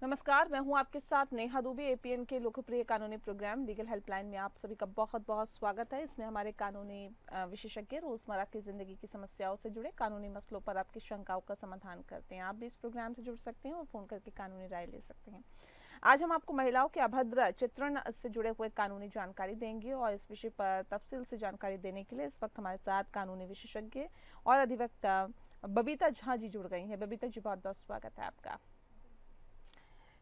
नमस्कार, मैं हूं आपके साथ नेहा दुबे। एपीएन के लोकप्रिय कानूनी प्रोग्राम लीगल हेल्पलाइन में आप सभी का बहुत बहुत स्वागत है। इसमें हमारे कानूनी विशेषज्ञ रोजमर्रा की जिंदगी की समस्याओं से जुड़े कानूनी मसलों पर आपकी शंकाओं का समाधान करते हैं। आप भी इस प्रोग्राम से जुड़ सकते हैं और फोन करके कानूनी राय ले सकते हैं। आज हम आपको महिलाओं के अभद्र चित्रण से जुड़े हुए कानूनी जानकारी देंगे और इस विषय पर तफसील से जानकारी देने के लिए इस वक्त हमारे साथ कानूनी विशेषज्ञ और अधिवक्ता बबीता झा जी जुड़ गई हैं। बबीता जी, बहुत बहुत स्वागत है आपका।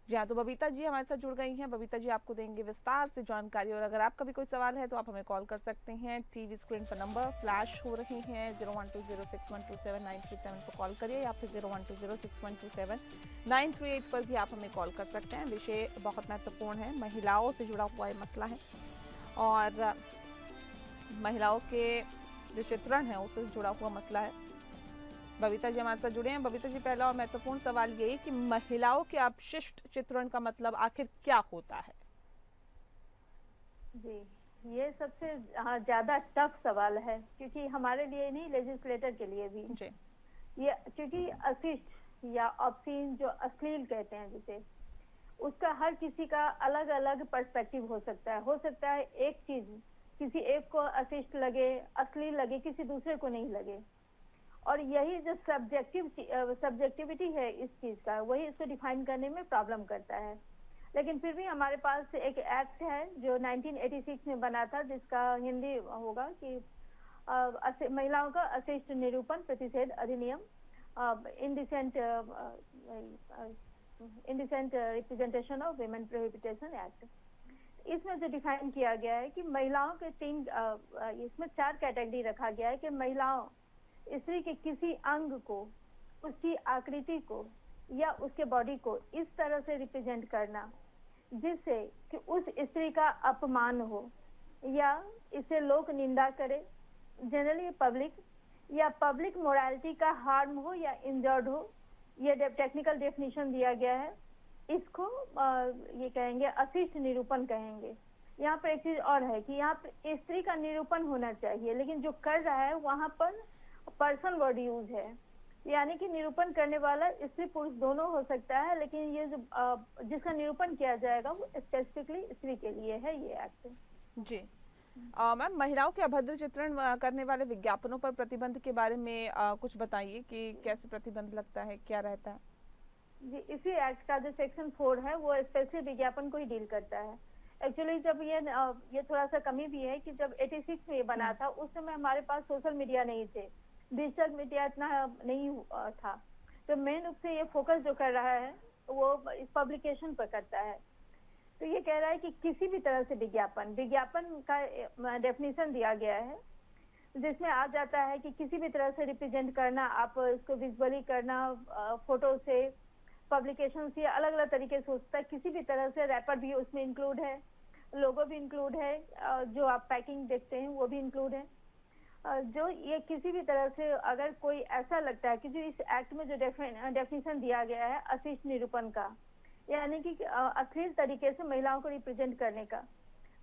जी हाँ, तो बबीता जी हमारे साथ जुड़ गई हैं। बबीता जी आपको देंगे विस्तार से जानकारी, और अगर आपका भी कोई सवाल है तो आप हमें कॉल कर सकते हैं। टीवी स्क्रीन पर नंबर फ्लैश हो रहे हैं, 012061279337 पर कॉल करिए या फिर 012061279338 पर भी आप हमें कॉल कर सकते हैं। विषय बहुत महत्वपूर्ण है, महिलाओं से जुड़ा हुआ ये मसला है और महिलाओं के जो चित्रण है उससे जुड़ा हुआ मसला है। बबीता जी हमारे साथ जुड़े हैं। बबीता जी, पहला और महत्वपूर्ण सवाल यही कि महिलाओं के अपशिष्ट चित्रण का मतलब आखिर क्या होता है? जी, ये सबसे ज्यादा टफ सवाल है, क्योंकि हमारे लिए नहीं, लेजिस्लेटर के लिए भी जी। ये, क्योंकि अशिष्ट या ऑब्सीन जो अश्लील कहते हैं जिसे, उसका हर किसी का अलग अलग पर्सपेक्टिव हो सकता है। एक चीज किसी एक को अशिष्ट लगे, अश्लील लगे, किसी दूसरे को नहीं लगे। और यही जो सब्जेक्टिविटी है इस चीज का, वही इसको डिफाइन करने में प्रॉब्लम करता है। लेकिन फिर भी हमारे पास एक एक्ट है जो 1986 में बना था, जिसका हिंदी होगा कि महिलाओं का अशिष्ट निरूपण प्रतिषेध अधिनियम, indecent representation of women प्रोहिबिटेशन act. इसमें जो डिफाइन किया गया है कि महिलाओं के इसमें 4 कैटेगरी रखा गया है कि महिलाओं, स्त्री के किसी अंग को, उसकी आकृति को या उसके बॉडी को इस तरह से रिप्रेजेंट करना जिससे कि उस स्त्री का अपमान हो या इसे लोक निंदा करे, जनरली पब्लिक, या पब्लिक मोरालिटी का हार्म हो या इंजर्ड हो। ये टेक्निकल डेफिनेशन दिया गया है। इसको ये कहेंगे अशिष्ट निरूपण कहेंगे। यहाँ पर एक चीज और है कि यहाँ पर स्त्री का निरूपण होना चाहिए, लेकिन जो कर रहा है वहां पर पर्सन वर्ड यूज है, यानी कि निरूपण करने वाला स्त्री पुरुष दोनों हो सकता है, लेकिन ये जो जिसका निरूपण किया जाएगा वो स्पेसिफिकली स्त्री के लिए है ये एक्ट। जी मैम, महिलाओं के अभद्र चित्रण करने वाले विज्ञापनों पर प्रतिबंध के बारे में कुछ बताइए कि कैसे प्रतिबंध लगता है, क्या रहता है? जी, इसी एक्ट का जो सेक्शन 4 है वो स्पेशली विज्ञापन को ही डील करता है। एक्चुअली जब ये थोड़ा सा कमी भी है कि जब 86 में ये बना था, उस समय हमारे पास सोशल मीडिया नहीं थे, डिजिटल मीडिया इतना नहीं था, तो मेन रूप से ये फोकस जो कर रहा है वो इस पब्लिकेशन पर करता है। तो ये कह रहा है कि किसी भी तरह से विज्ञापन का डेफिनेशन दिया गया है, जिसमें आ जाता है कि किसी भी तरह से रिप्रेजेंट करना, आप इसको विजुअली करना, फोटो से, पब्लिकेशन से, अलग अलग तरीके से हो सकता है। किसी भी तरह से रैपर भी उसमें इंक्लूड है, लोगो भी इंक्लूड है, जो आप पैकिंग देखते हैं वो भी इंक्लूड है। जो ये किसी भी तरह से अगर कोई ऐसा लगता है कि जो इस एक्ट में जो डेफिनेशन दिया गया है अशिष्ट निरूपण का, यानी कि अश्लील तरीके से महिलाओं को रिप्रेजेंट करने का,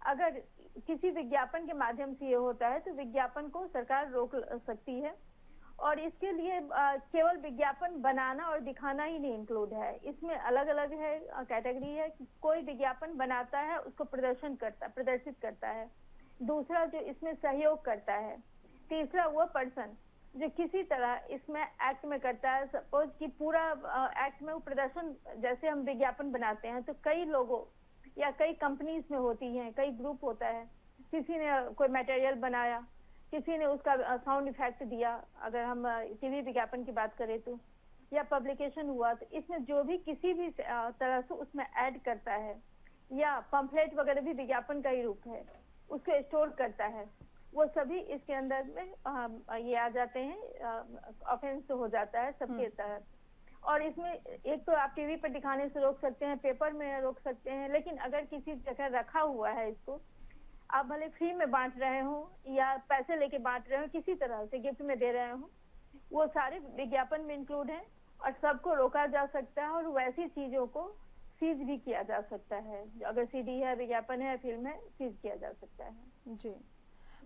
अगर किसी विज्ञापन के माध्यम से ये होता है तो विज्ञापन को सरकार रोक सकती है। और इसके लिए केवल विज्ञापन बनाना और दिखाना ही नहीं इंक्लूड है, इसमें अलग अलग है कैटेगरी है कि कोई विज्ञापन बनाता है उसको प्रदर्शित करता है, दूसरा जो इसमें सहयोग करता है, तीसरा वो पर्सन जो किसी तरह इसमें एक्ट में करता है। सपोज कि पूरा एक्ट में वो प्रदर्शन, जैसे हम विज्ञापन बनाते हैं तो कई लोगों या कई कंपनीज में होती हैं, कई ग्रुप होता है, किसी ने कोई मटेरियल बनाया, किसी ने उसका साउंड इफेक्ट दिया, अगर हम टीवी विज्ञापन की बात करें तो, या पब्लिकेशन हुआ, तो इसमें जो भी किसी भी तरह से उसमें ऐड करता है, या पंफलेट वगैरह भी विज्ञापन का ही रूप है, उसको स्टोर करता है, वो सभी इसके अंदर में ये आ जाते हैं, ऑफेंस हो जाता है सबके तहत। और इसमें एक तो आप टीवी पर दिखाने से रोक सकते हैं, पेपर में रोक सकते हैं, लेकिन अगर किसी जगह रखा हुआ है इसको, आप भले फ्री में बांट रहे हो या पैसे लेके बांट रहे हो, किसी तरह से गिफ्ट में दे रहे हो, वो सारे विज्ञापन में इंक्लूड है और सबको रोका जा सकता है। और वैसी चीजों को सीज भी किया जा सकता है, अगर सीडी है, विज्ञापन है, फिल्म है, सीज किया जा सकता है। जी,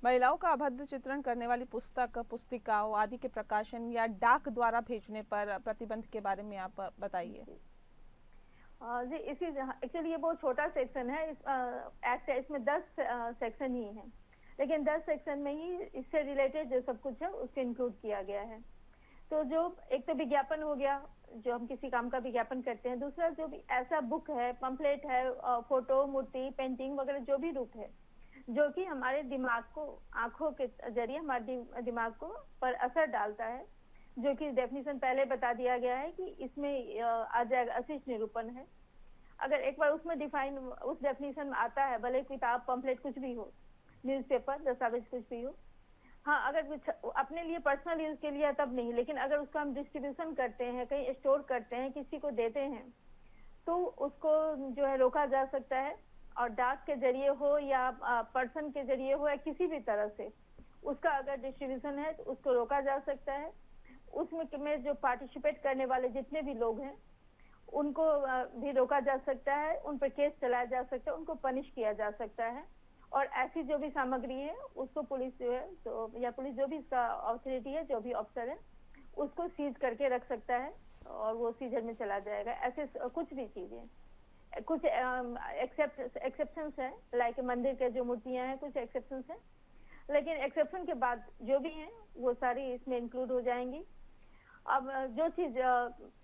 महिलाओं का अभद्र चित्रण करने वाली पुस्तक, पुस्तिकाओं आदि के प्रकाशन या डाक द्वारा भेजने पर प्रतिबंध के बारे में आप बताइए। जी इसी एक्चुअली ये बहुत छोटा सेक्शन है, इस एक्ट है, इसमें 10 सेक्शन ही हैं, लेकिन 10 सेक्शन में ही इससे रिलेटेड जो सब कुछ है उसको इंक्लूड किया गया है। तो जो एक तो विज्ञापन हो गया, जो हम किसी काम का विज्ञापन करते हैं। दूसरा जो भी ऐसा बुक है, पंपलेट है, फोटो, मूर्ति, पेंटिंग वगैरह जो भी रूप है जो कि हमारे दिमाग को, आंखों के जरिए हमारे दिमाग को पर असर डालता है, जो कि डेफिनेशन पहले बता दिया गया है कि इसमें आ जाएगा अशिष्ट निरूपण है। अगर एक बार उसमें डिफाइन उस डेफिनेशन में आता है, भले किताब, पंपलेट कुछ भी हो, न्यूज़पेपर, दस्तावेज कुछ भी हो, हाँ अगर कुछ अपने लिए पर्सनल यूज के लिए तब नहीं, लेकिन अगर उसका हम डिस्ट्रीब्यूशन करते हैं, कहीं स्टोर करते हैं, किसी को देते हैं, तो उसको जो है रोका जा सकता है। और डाक के जरिए हो या पर्सन के जरिए हो या किसी भी तरह से उसका अगर डिस्ट्रीब्यूशन है तो उसको रोका जा सकता है। उसमें जो पार्टिसिपेट करने वाले जितने भी लोग हैं उनको भी रोका जा सकता है, उन पर केस चलाया जा सकता है, उनको पनिश किया जा सकता है। और ऐसी जो भी सामग्री है उसको पुलिस जो है तो या पुलिस जो भी इसका अथॉरिटी है, जो भी ऑफिसर है, उसको सीज करके रख सकता है और वो सीजर में चला जाएगा। ऐसे कुछ भी चीजें, कुछ एक्सेप्शंस है, लाइक मंदिर के जो मूर्तियां हैं कुछ एक्सेप्शंस है, लेकिन एक्सेप्शन के बाद जो भी हैं वो सारी इसमें इंक्लूड हो जाएंगी। अब जो चीज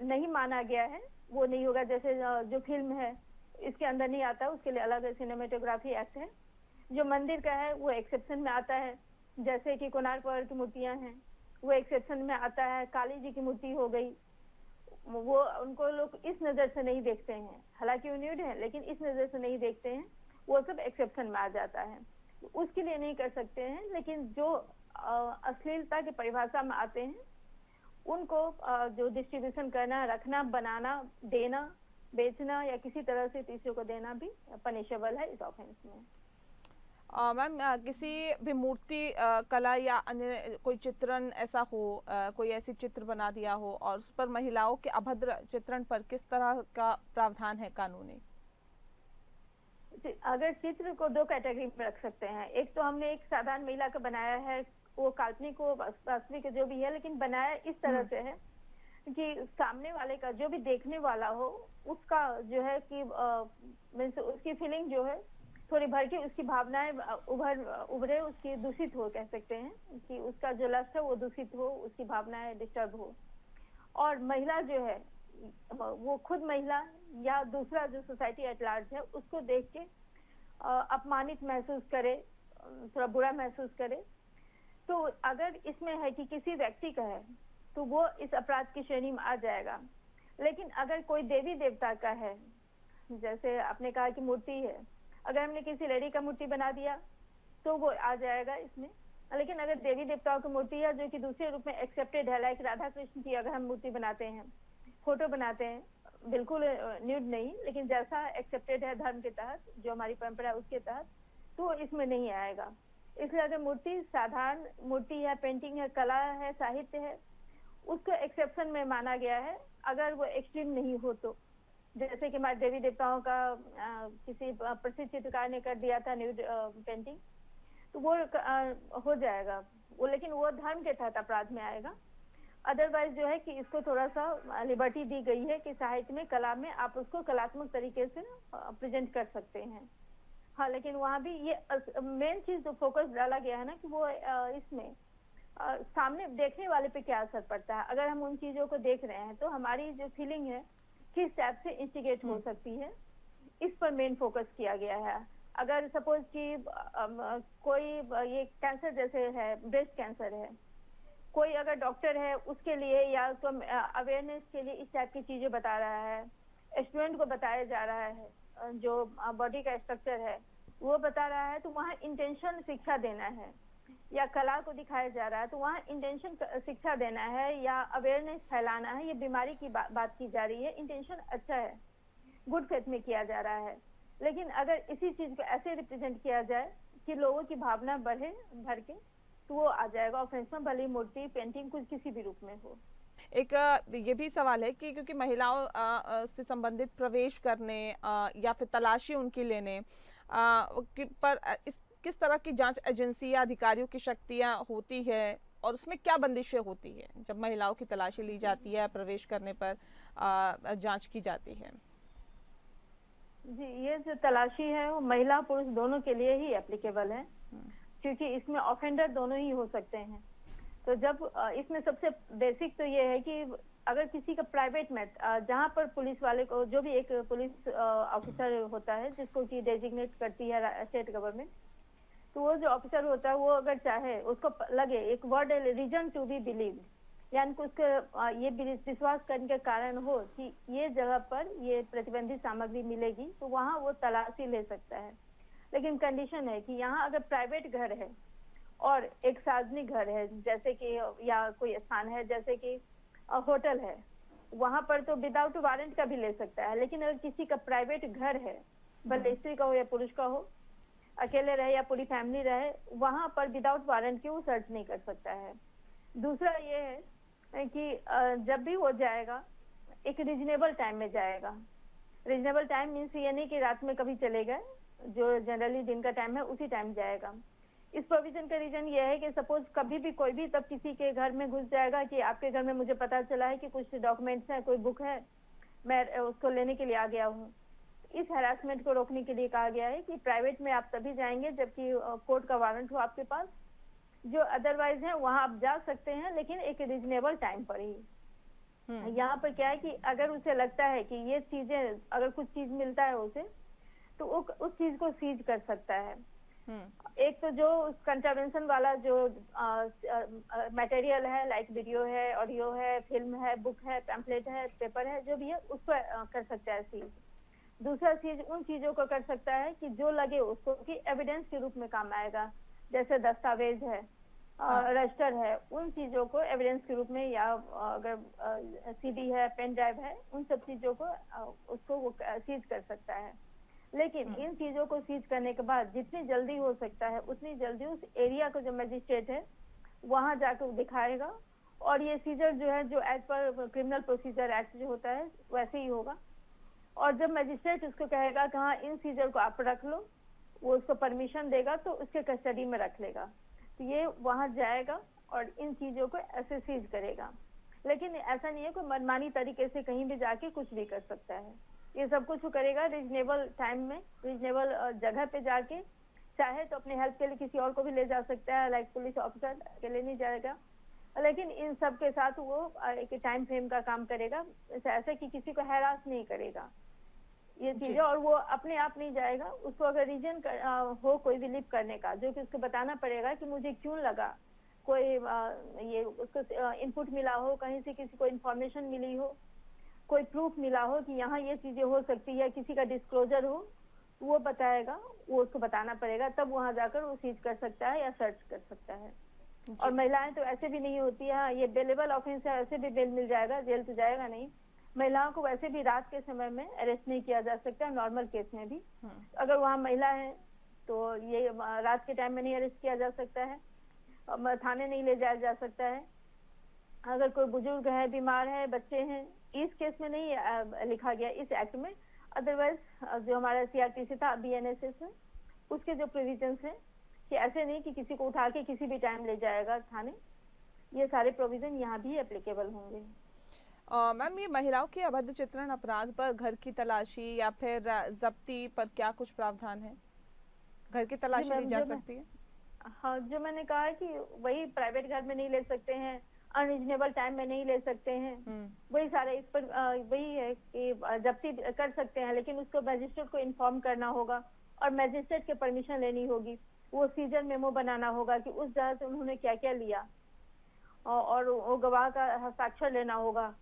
नहीं माना गया है वो नहीं होगा, जैसे जो फिल्म है इसके अंदर नहीं आता, उसके लिए अलग सिनेमेटोग्राफी एक्ट है। जो मंदिर का है वो एक्सेप्शन में आता है, जैसे कि कोणार्क पहाड़ की मूर्तियां हैं वो एक्सेप्शन में आता है। काली जी की मूर्ति हो गई, वो उनको लोग इस नजर से नहीं देखते हैं, हालांकि वो न्यूड है लेकिन इस नजर से नहीं देखते हैं, वो सब एक्सेप्शन में आ जाता है, उसके लिए नहीं कर सकते हैं। लेकिन जो अश्लीलता की परिभाषा में आते हैं उनको जो डिस्ट्रीब्यूशन करना, रखना, बनाना, देना, बेचना या किसी तरह से तीसरे को देना भी पनिशेबल है इस ऑफेंस में। मैम किसी भी मूर्ति कला या अन्य कोई चित्रण ऐसा हो, कोई ऐसी चित्र बना दिया हो और उस पर महिलाओं के अभद्र चित्रण पर किस तरह का प्रावधान है कानूनी? अगर चित्र को दो कैटेगरी में रख सकते हैं, एक तो हमने एक साधारण महिला का बनाया है, वो काल्पनिक हो वास्तविक जो भी है, लेकिन बनाया इस तरह से है कि सामने वाले का जो भी देखने वाला हो उसका जो है कि उसकी फीलिंग जो है थोड़ी भर के, उसकी भावनाएं उभरे, उसकी दूषित हो, कह सकते हैं कि उसका जो लस्ट है वो दूषित हो, उसकी भावनाएं डिस्टर्ब हो। और महिला जो है वो खुद महिला या दूसरा जो सोसाइटी एट लार्ज है उसको देख के अपमानित महसूस करे, थोड़ा बुरा महसूस करे। तो अगर इसमें है कि किसी व्यक्ति का है तो वो इस अपराध की श्रेणी में आ जाएगा। लेकिन अगर कोई देवी देवता का है, जैसे आपने कहा कि मूर्ति है, अगर हमने किसी लेडी का मूर्ति बना दिया तो वो आ जाएगा इसमें। लेकिन अगर देवी देवताओं की मूर्ति है जो कि दूसरे रूप में एक्सेप्टेड है, लाइक राधा कृष्ण की अगर हम मूर्ति बनाते हैं, फोटो बनाते हैं, बिल्कुल न्यूड नहीं, लेकिन जैसा एक्सेप्टेड है धर्म के तहत, जो हमारी परंपरा है उसके तहत, तो इसमें नहीं आएगा। इसलिए अगर मूर्ति साधारण मूर्ति है, पेंटिंग है, कला है, साहित्य है, उसको एक्सेप्शन में माना गया है अगर वो एक्सट्रीम नहीं हो तो। जैसे कि हमारे देवी देवताओं का किसी प्रसिद्ध चित्रकार ने कर दिया था न्यूड पेंटिंग, तो वो हो जाएगा वो, लेकिन वो धर्म के तहत अपराध में आएगा। अदरवाइज जो है कि इसको थोड़ा सा लिबर्टी दी गई है कि साहित्य में, कला में आप उसको कलात्मक तरीके से प्रेजेंट कर सकते हैं। हाँ, लेकिन वहाँ भी ये मेन चीज जो फोकस डाला गया है ना कि वो इसमें सामने देखने वाले पे क्या असर पड़ता है। अगर हम उन चीजों को देख रहे हैं तो हमारी जो फीलिंग है किस टाइप से इंस्टिगेट हो सकती है, इस पर मेन फोकस किया गया है। अगर सपोज कि कोई ये कैंसर जैसे है, ब्रेस्ट कैंसर है, कोई अगर डॉक्टर है उसके लिए या उसको अवेयरनेस के लिए इस टाइप की चीजें बता रहा है, स्टूडेंट को बताया जा रहा है, जो बॉडी का स्ट्रक्चर है वो बता रहा है, तो वहाँ इंटेंशन शिक्षा देना है। या कला को दिखाया जा रहा है तो वहाँ इंटेंशन शिक्षा देना है या अवेयरनेस फैलाना है। ये बीमारी की बात की जा रही है, इंटेंशन अच्छा है, गुड फेथ में किया जा रहा है। लेकिन अगर इसी चीज को ऐसे रिप्रेजेंट किया जाए कि लोगों की भावना बढ़े भर के, तो वो आ जाएगा ऑफेंस में, भले मूर्ति, पेंटिंग कुछ किसी भी रूप में हो। एक ये भी सवाल है कि क्योंकि महिलाओं से संबंधित प्रवेश करने या फिर तलाशी उनकी लेने पर किस तरह की जांच एजेंसी या अधिकारियों की शक्तियां होती है और उसमें क्या बंदिशें होती है जब महिलाओं की तलाशी ली जाती है, प्रवेश करने पर जांच की जाती है? जी, ये जो तलाशी है वो महिला पुरुष दोनों के लिए ही एप्लीकेबल है, क्योंकि इसमें ऑफेंडर दोनों ही हो सकते हैं। तो जब इसमें सबसे बेसिक तो ये है कि अगर किसी का प्राइवेट में जहाँ पर पुलिस वाले को, जो भी एक पुलिस ऑफिसर होता है जिसको कि डेजिग्नेट करती है स्टेट गवर्नमेंट, तो वो जो ऑफिसर होता है वो अगर चाहे, उसको लगे, एक वर्ड है रीजन टू बी बिलीव, यानी कि उसके ये विश्वास करने के कारण हो कि ये जगह पर ये प्रतिबंधित सामग्री मिलेगी, तो वहाँ वो तलाशी ले सकता है। लेकिन कंडीशन है कि यहाँ अगर प्राइवेट घर है और एक सार्वजनिक घर है, जैसे कि या कोई स्थान है जैसे कि होटल है, वहां पर तो विदाउट वारंट का भी ले सकता है। लेकिन अगर किसी का प्राइवेट घर है, भले स्त्री का हो या पुरुष का हो, अकेले रहे या पूरी फैमिली रहे, वहां पर विदाउट वारंट के वो सर्च नहीं कर सकता है। दूसरा ये है कि जब भी वो जाएगा एक रीजनेबल टाइम में जाएगा। रीजनेबल टाइम मीन्स ये नहीं कि रात में कभी चले गए, जो जनरली दिन का टाइम है उसी टाइम जाएगा। इस प्रोविजन का रीजन ये है कि सपोज कभी भी कोई भी तब किसी के घर में घुस जाएगा कि आपके घर में मुझे पता चला है कि कुछ डॉक्यूमेंट्स हैं, कोई बुक है, मैं उसको लेने के लिए आ गया हूँ। इस हैरासमेंट को रोकने के लिए कहा गया है कि प्राइवेट में आप तभी जाएंगे जबकि कोर्ट का वारंट हो आपके पास। जो अदरवाइज है वहां आप जा सकते हैं, लेकिन एक रीजनेबल टाइम पर ही। यहाँ पर क्या है कि अगर उसे लगता है कि ये चीजें, अगर कुछ चीज मिलता है उसे, तो वो उस चीज को सीज कर सकता है। एक तो जो कंट्रावेंशन वाला जो मटेरियल है, लाइक वीडियो है, ऑडियो है, फिल्म है, बुक है, पैम्पलेट है, पेपर है, जो भी है उसको कर सकता है सीज। दूसरा चीज उन चीजों को कर सकता है कि जो लगे उसको कि एविडेंस के रूप में काम आएगा, जैसे दस्तावेज है, रजिस्टर है, उन चीजों को एविडेंस के रूप में, या अगर सीडी है, पेन ड्राइव है, उन सब चीजों को उसको वो सीज कर सकता है। लेकिन इन चीजों को सीज करने के बाद जितनी जल्दी हो सकता है उतनी जल्दी उस एरिया को जो मजिस्ट्रेट है वहां जाकर दिखाएगा, और ये सीजर जो है, जो as per criminal procedure act जो होता है वैसे ही होगा। और जब मजिस्ट्रेट उसको कहेगा कि हाँ इन सीजर को आप रख लो, वो उसको परमिशन देगा तो उसके कस्टडी में रख लेगा। तो ये वहां जाएगा और इन चीजों को ऐसे सीज करेगा। लेकिन ऐसा नहीं है कोई मनमानी तरीके से कहीं भी जाके कुछ भी कर सकता है। ये सब कुछ करेगा रीजनेबल टाइम में, रीजनेबल जगह पे जाके। चाहे तो अपने हेल्प के लिए किसी और को भी ले जा सकता है, लाइक पुलिस ऑफिसर अकेले नहीं जाएगा। लेकिन इन सब के साथ वो एक टाइम फ्रेम का काम करेगा, ऐसे कि किसी को हैरास नहीं करेगा ये चीजें। और वो अपने आप नहीं जाएगा, उसको अगर रीजन हो कोई भी लिप करने का, जो कि उसको बताना पड़ेगा कि मुझे क्यों लगा, कोई ये उसको इनपुट मिला हो, कहीं से किसी को इन्फॉर्मेशन मिली हो, कोई प्रूफ मिला हो कि यहाँ ये चीजें हो सकती है, किसी का डिस्क्लोजर हो, वो बताएगा, वो उसको बताना पड़ेगा, तब वहां जाकर वो सीज कर सकता है या सर्च कर सकता है। और महिलाएं तो ऐसे भी नहीं होती है, ये बेलेबल ऑफेंस है, ऐसे भी बेल मिल जाएगा, जेल तो जाएगा नहीं। महिलाओं को वैसे भी रात के समय में अरेस्ट नहीं किया जा सकता, नॉर्मल केस में भी। अगर वहाँ महिला है तो ये रात के टाइम में नहीं अरेस्ट किया जा सकता है, थाने नहीं ले जाया जा सकता है। अगर कोई बुजुर्ग है, बीमार है, बच्चे हैं, इस केस में नहीं लिखा गया इस एक्ट में। अदरवाइज जो हमारा सीआरपीसी था, बीएनएसएस है, उसके जो प्रोविजंस हैं कि ऐसे नहीं कि किसी को उठा के किसी भी टाइम ले जाएगा थाने, ये सारे प्रोविजन यहाँ भी एप्लीकेबल होंगे। मैम, ये महिलाओं के अभद्र चित्रण अपराध पर घर की तलाशी या फिर जब्ती पर क्या कुछ प्रावधान है? घर की तलाशी ली जा सकती है? हाँ, जो मैंने कहा है कि वही प्राइवेट घर में नहीं ले सकते हैं, अनरीजनेबल टाइम में नहीं ले सकते हैं, वही सारे इस पर वही है कि जब्ती कर सकते हैं, लेकिन उसको मजिस्ट्रेट को इन्फॉर्म करना होगा और मजिस्ट्रेट के परमिशन लेनी होगी। वो सीजर मेमो बनाना होगा कि उस जगह से उन्होंने क्या क्या लिया, और वो गवाह का हस्ताक्षर लेना होगा।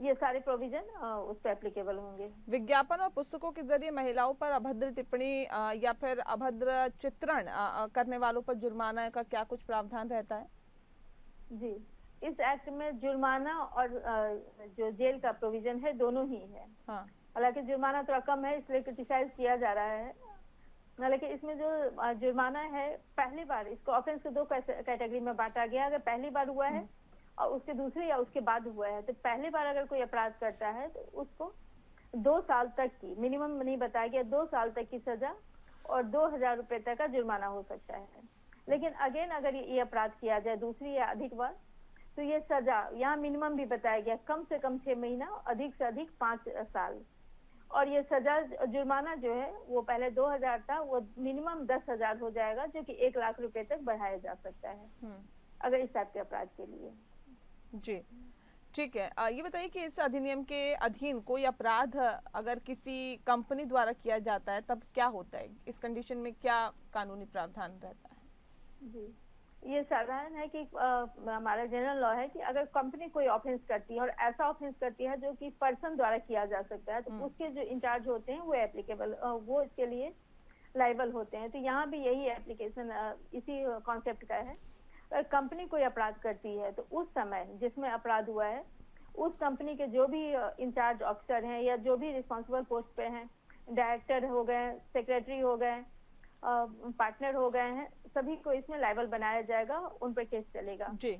ये सारे प्रोविजन उस पर एप्लीकेबल होंगे। विज्ञापन और पुस्तकों के जरिए महिलाओं पर अभद्र टिप्पणी या फिर अभद्र चित्रण करने वालों पर जुर्माना का क्या कुछ प्रावधान रहता है? जी, इस एक्ट में जुर्माना और जो जेल का प्रोविजन है दोनों ही है। हालांकि जुर्माना थोड़ा कम है, इसलिए क्रिटिसाइज किया जा रहा है। लेकिन इसमें जो जुर्माना है, पहली बार इसको ऑफेंस के दो कैटेगरी में बांटा गया। अगर पहली बार हुआ है और उसके दूसरे या उसके बाद हुआ है, तो पहली बार अगर कोई अपराध करता है तो उसको 2 साल तक की, मिनिमम नहीं बताया गया, 2 साल तक की सजा और 2000 रुपए तक का जुर्माना हो सकता है। लेकिन अगेन अगर ये अपराध किया जाए दूसरी या अधिक बार, तो ये सजा यहाँ मिनिमम भी बताया गया, कम से कम 6 महीना, अधिक से अधिक 5 साल। और ये सजा जुर्माना जो है वो पहले 2000 था, वो मिनिमम 10,000 हो जाएगा, जो कि 1 लाख रुपए तक बढ़ाया जा सकता है अगर इस टाइप के अपराध के लिए। जी, ठीक है। ये बताइए कि इस अधिनियम के अधीन कोई अपराध अगर किसी कंपनी द्वारा किया जाता है तब क्या होता है? इस कंडीशन में क्या कानूनी प्रावधान रहता है? जी, ये साधारण है कि हमारा जनरल लॉ है कि अगर कंपनी कोई ऑफेंस करती है और ऐसा ऑफेंस करती है जो कि पर्सन द्वारा किया जा सकता है, तो उसके जो इंचार्ज होते हैं वो एप्लीकेबल, वो इसके लिए लाइबल होते हैं। तो यहाँ भी यही एप्लीकेशन इसी कॉन्सेप्ट का है। अगर कंपनी कोई अपराध करती है तो उस समय जिसमें अपराध हुआ है उस कंपनी के जो भी इंचार्ज ऑफिसर हैं या जो भी रिस्पॉन्सिबल पोस्ट पे हैं, डायरेक्टर हो गए, सेक्रेटरी हो गए, पार्टनर हो गए हैं, सभी को इसमें लायबल बनाया जाएगा, उन पर केस चलेगा। जी।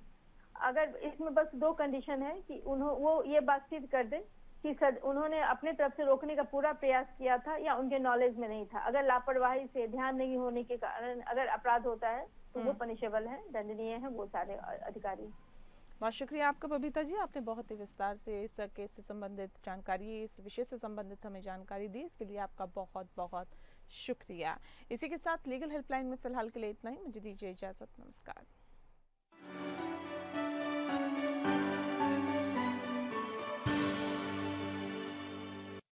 अगर इसमें बस 2 कंडीशन है कि वो ये बात सिद्ध कर दे कि उन्होंने अपने तरफ से रोकने का पूरा प्रयास किया था या उनके नॉलेज में नहीं था। अगर लापरवाही से, ध्यान नहीं होने के कारण अगर अपराध होता है तो वो पनिशेबल है, दंडनीय है वो सारे अधिकारी। बहुत शुक्रिया आपका बबीता जी, आपने बहुत ही विस्तार से इस केस से संबंधित जानकारी, इस विषय से संबंधित हमें जानकारी दी। इसके लिए आपका बहुत बहुत शुक्रिया। इसी के साथ लीगल हेल्पलाइन में फिलहाल के लिए इतना ही। मुझे दीजिए इजाजत। नमस्कार।